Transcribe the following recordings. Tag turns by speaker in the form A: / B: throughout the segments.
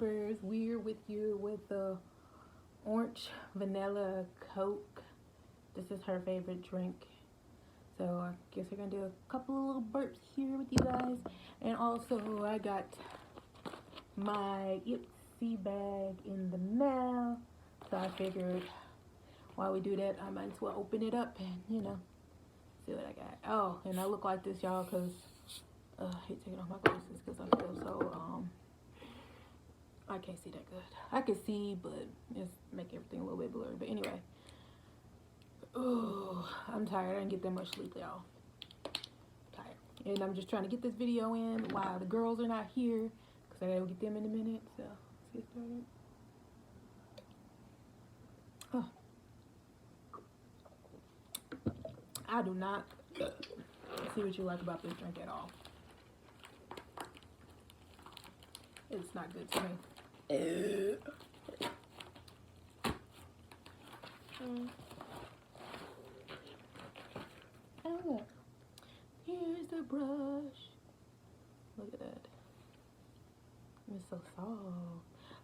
A: Amber's weird with you with the orange vanilla Coke. This is her favorite drink. So I guess we're gonna do a couple of little burps here with you guys. And also I got my Ipsy bag in the mail. So I figured while we do that, I might as well open it up and, you know, see what I got. Oh, and I look like this, y'all, because I hate taking off my glasses because I feel so, I can't see that good. I can see, but it's make everything a little bit blurry. But anyway, oh, I'm tired. I didn't get that much sleep, y'all. Tired. And I'm just trying to get this video in while the girls are not here because I gotta get them in a minute. So let's get started. Oh. I do not see what you like about this drink at all. It's not good to me. Oh, look. Here's the brush. Look at that. It's so soft.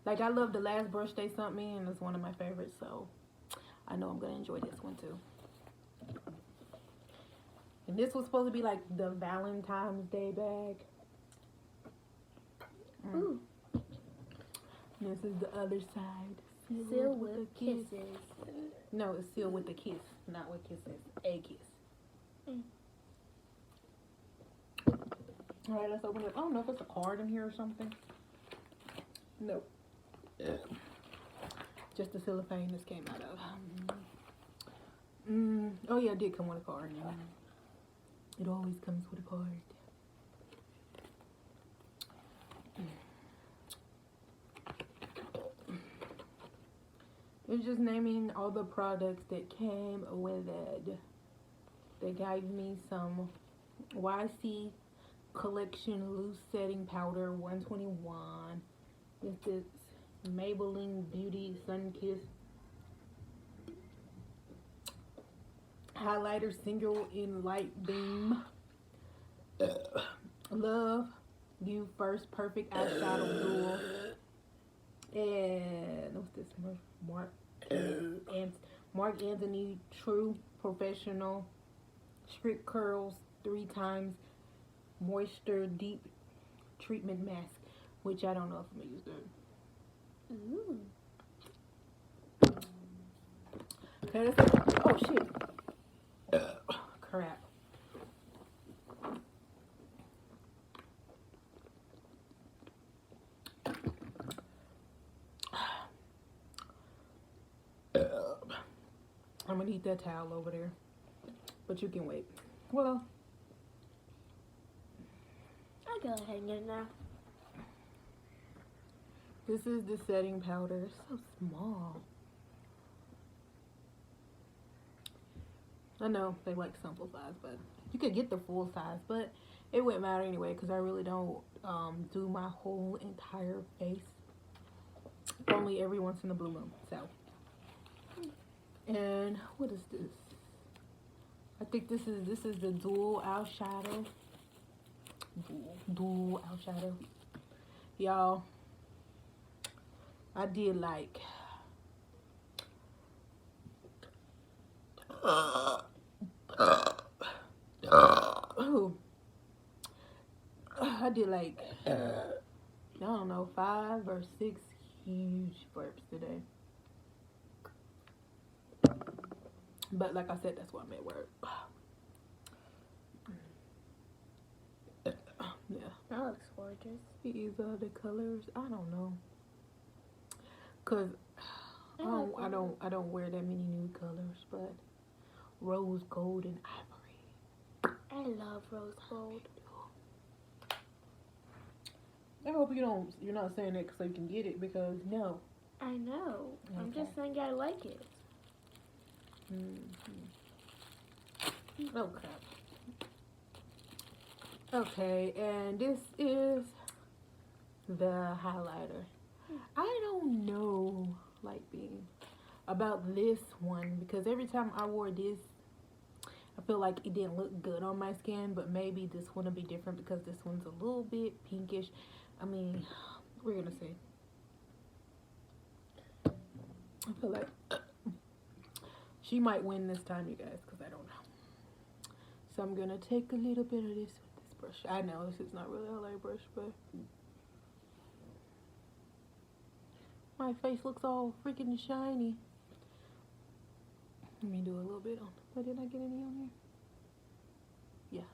A: Like, I love the last brush they sent me, and it's one of my favorites, so I know I'm going to enjoy this one, too. And this was supposed to be, like, the Valentine's Day bag.
B: Ooh.
A: This is the other side.
B: Sealed with kisses.
A: No, it's sealed with a kiss, not with kisses. A kiss. Alright, let's open it. I don't know if it's a card in here or something. Nope. Just the cellophane this came out of. Oh yeah, it did come with a card. It always comes with a card. It's just naming all the products that came with it. They gave me some YC Collection Loose Setting Powder 121. This is Maybelline Beauty Sun Kiss Highlighter Single in Light Beam. Love You First Perfect Eyeshadow Dual. And what's this? Mark Anthony True Professional Strict Curls 3 times Moisture Deep Treatment Mask, which I don't know if I'm gonna use that.
B: Ooh.
A: Okay, let's see. Oh shit. Crap. I'm gonna eat that towel over there, but you can wait. Well,
B: I go ahead and get it now.
A: this is the setting powder. It's so small. I know they like sample size, but you could get the full size, but it wouldn't matter anyway because I really don't do my whole entire face. Only every once in a blue moon. So. And what is this? I think this is the dual eyeshadow. Dual eyeshadow. Y'all, I did like I did like I don't know, 5 or 6 huge burps today. But like I said, that's why I'm at work. Yeah.
B: That looks gorgeous.
A: These are the colors. I don't know. Cause I don't wear that many nude colors, but rose gold and ivory.
B: I love rose gold.
A: I hope you're not saying that so you can get it, because no.
B: I know.
A: Okay.
B: I'm just saying I like it.
A: Oh crap. Okay, and this is the highlighter. I don't know, like, about this one, because every time I wore this, I feel like it didn't look good on my skin, but maybe this one will be different because this one's a little bit pinkish. I mean, we're gonna see. I feel like she might win this time, you guys, because I don't know. So I'm gonna take a little bit of this with this brush. I know this is not really a light brush, but my face looks all freaking shiny. Let me do a little bit on. But did I get any on here? Yeah.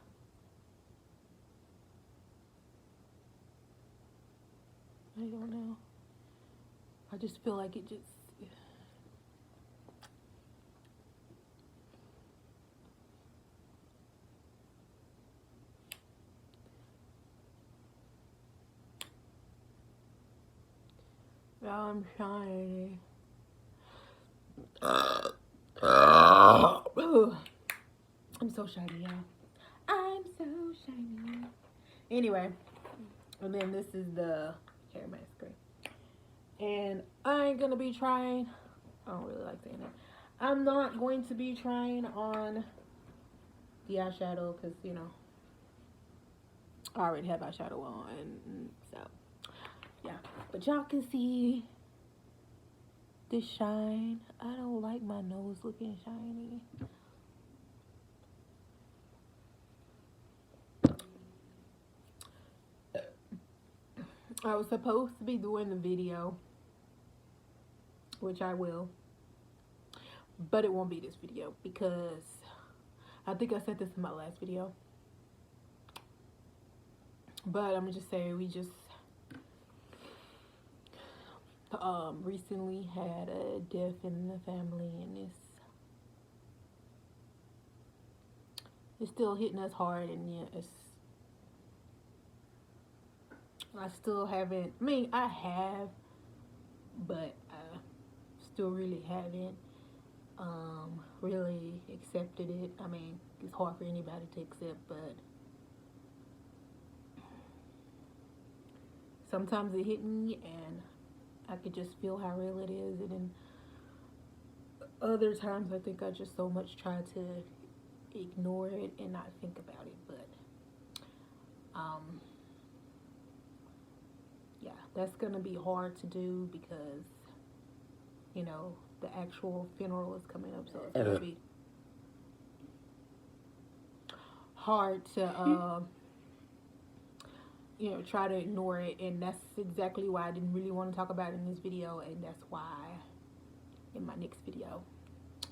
A: I don't know. I just feel like it just. I'm shiny. I'm so shiny, y'all. I'm so shiny. Anyway, and then this is the hair mask. And I ain't gonna be trying. I don't really like saying that. I'm not going to be trying on the eyeshadow because, you know, I already have eyeshadow on. So, yeah. But y'all can see the shine. I don't like my nose looking shiny. I was supposed to be doing the video, which I will, but it won't be this video because I think I said this in my last video. But I'm gonna just say we just recently had a death in the family, and it's still hitting us hard, and yeah, I still haven't. I mean, I have, but I still really haven't really accepted it. I mean, it's hard for anybody to accept, but sometimes it hit me, and I could just feel how real it is, and then other times I think I just so much try to ignore it and not think about it, but yeah, that's gonna be hard to do because, you know, the actual funeral is coming up, so it's gonna be hard to you know, try to ignore it, and that's exactly why I didn't really want to talk about it in this video, and that's why in my next video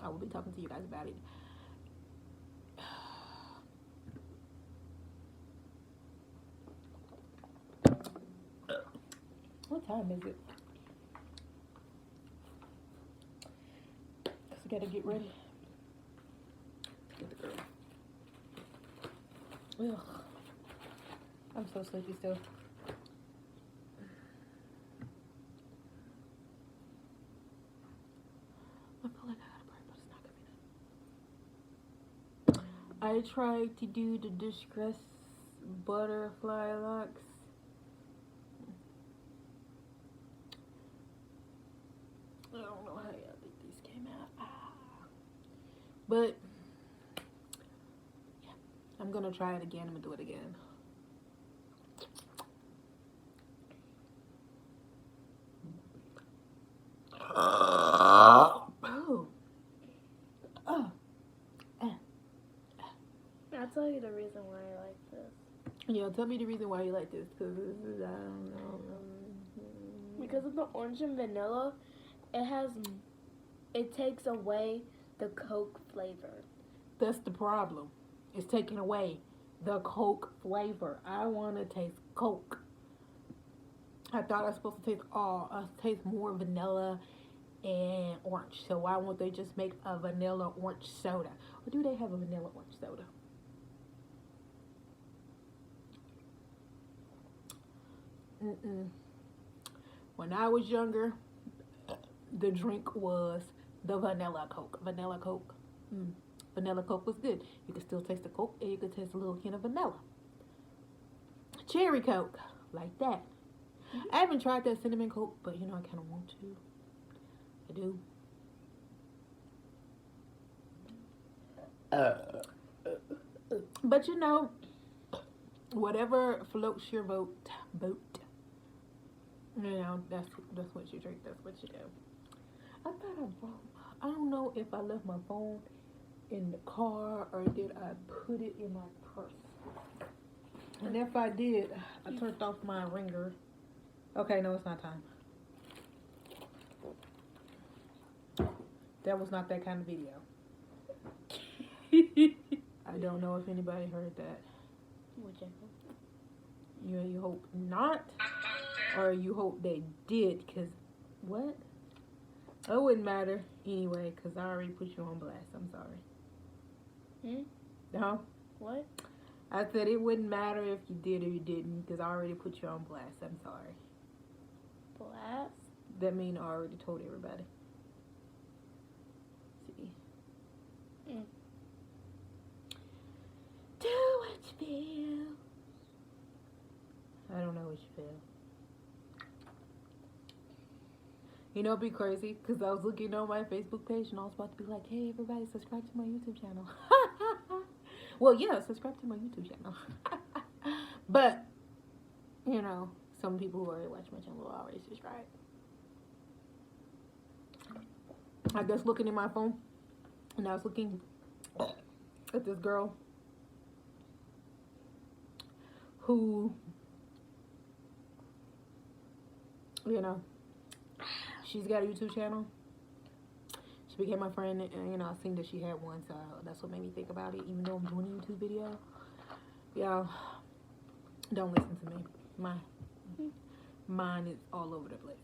A: I will be talking to you guys about it. What time is it? Cause we gotta get ready. Get the girl. Ugh. I'm so sleepy still. I feel like I got a burp, but it's not coming up. I tried to do the Distress Butterfly Locks. I don't know how y'all think these came out. But yeah, I'm gonna try it again. I'm gonna do it again. Oh.
B: I'll tell you the reason why I like this.
A: Yeah, tell me the reason why you like this, because this is, I don't know.
B: Because of the orange and vanilla, it takes away the Coke flavor.
A: That's the problem. It's taking away the Coke flavor. I want to taste Coke. I thought I was supposed to taste more vanilla and orange. So why won't they just make a vanilla orange soda? Or do they have a vanilla orange soda? When I was younger, the drink was the vanilla Coke. Vanilla Coke. Vanilla Coke was good. You could still taste the Coke, and you could taste a little hint of vanilla. Cherry Coke, like that. I haven't tried that cinnamon Coke, but you know, I kind of want to. I do. But you know, whatever floats your boat. You know, that's what you drink. That's what you do. I thought I brought. I don't know if I left my phone in the car or did I put it in my purse. And if I did, I turned off my ringer. Okay, no, it's not time. That was not that kind of video. I don't know if anybody heard that. You hope not, or you hope they did, because what? It wouldn't matter anyway, because I already put you on blast. I'm sorry. No?
B: What?
A: I said it wouldn't matter if you did or you didn't, because I already put you on blast. I'm sorry.
B: Blast?
A: That means I already told everybody. See? Do what you feel. I don't know what you feel. You know, it'd be crazy, because I was looking on my Facebook page and I was about to be like, hey, everybody, subscribe to my YouTube channel. Well, yeah, subscribe to my YouTube channel. But, you know, some people who already watch my channel will already subscribe. I guess looking in my phone, and I was looking at this girl who, you know, she's got a YouTube channel. She became my friend, and you know, I seen that she had one, so that's what made me think about it. Even though I'm doing a YouTube video, y'all, don't listen to me. My mind is all over the place.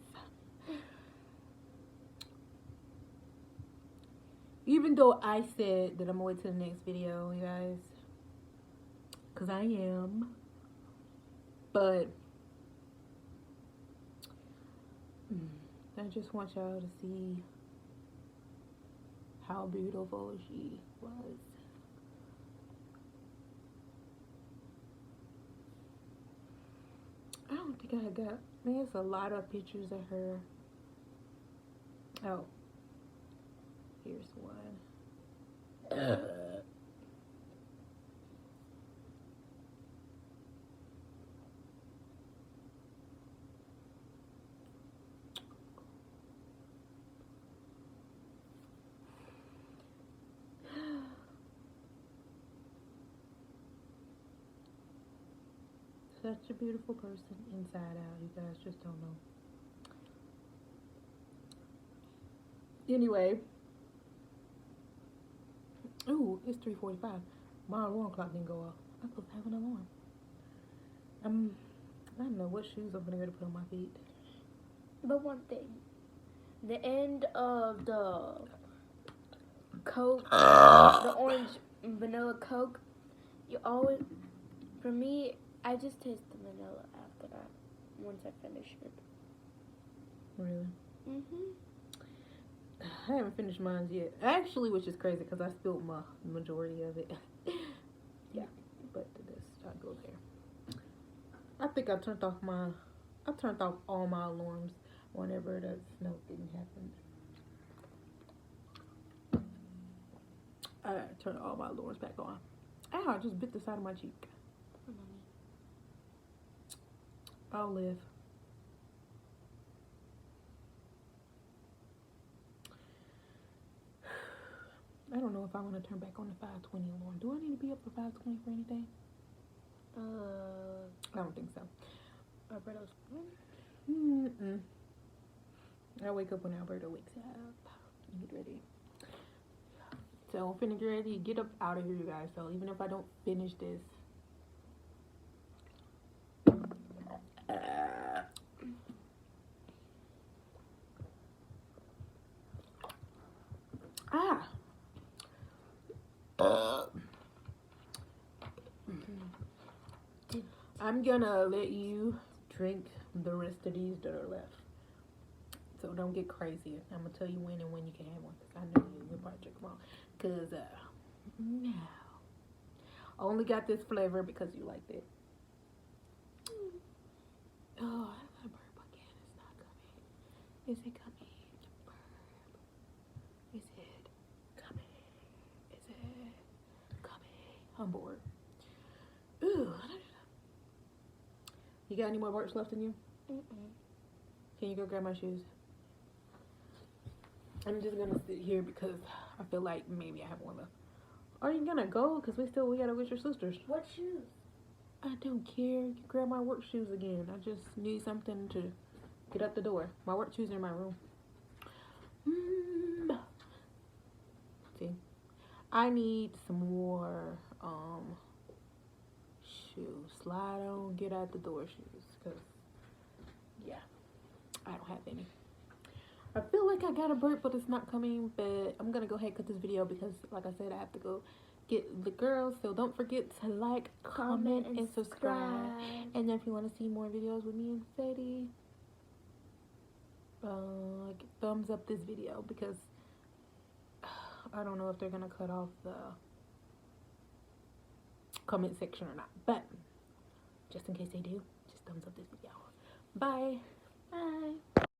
A: Even though I said that I'm gonna wait till the next video, you guys, because I am, but I just want y'all to see how beautiful she was. I don't think I got, there's a lot of pictures of her. Oh, here's one. Such a beautiful person inside out. You guys just don't know. Anyway. Ooh, it's 3:45. My alarm clock didn't go off. I'm supposed to have an alarm. I don't know what shoes I'm gonna put on my feet.
B: But one thing. The end of the Coke, the orange vanilla Coke, you always, for me, I just taste the vanilla after that, once I finish it.
A: Really? I haven't finished mine yet. Actually, which is crazy because I spilled my majority of it. Yeah, but this, I'll go there. I think I turned off all my alarms whenever the snow didn't happen. I turned all my alarms back on. Ow, I just bit the side of my cheek. I'll live. I don't know if I want to turn back on the 5:20 alarm. Do I need to be up for 5:20 for anything? I don't think so.
B: Alberto's.
A: I wake up when Alberto wakes up. Get ready. So I'm finna get ready to get up out of here, you guys. So even if I don't finish this, I'm gonna let you drink the rest of these that are left. So don't get crazy. I'm gonna tell you when and when you can have one, because I know you will probably drink them all. Because no, I only got this flavor because you liked it. Oh, I got a burp again. It's not coming. Is it coming? Burp. Is it coming? Is it coming? I'm bored. Ooh. You got any more burps left in you? Can you go grab my shoes? I'm just gonna sit here because I feel like maybe I have one left. Are you gonna go? Because we gotta with your sisters.
B: What shoes?
A: I don't care. You grab my work shoes again. I just need something to get out the door. My work shoes are in my room. See, I need some more shoes. Slide on, get out the door shoes. Because, yeah, I don't have any. I feel like I got a burp, but it's not coming. But I'm going to go ahead and cut this video because, like I said, I have to go get the girls. So don't forget to like, comment, and subscribe. And then if you want to see more videos with me and Sadie, thumbs up this video because I don't know if they're going to cut off the comment section or not. But just in case they do, just thumbs up this video. Bye.
B: Bye.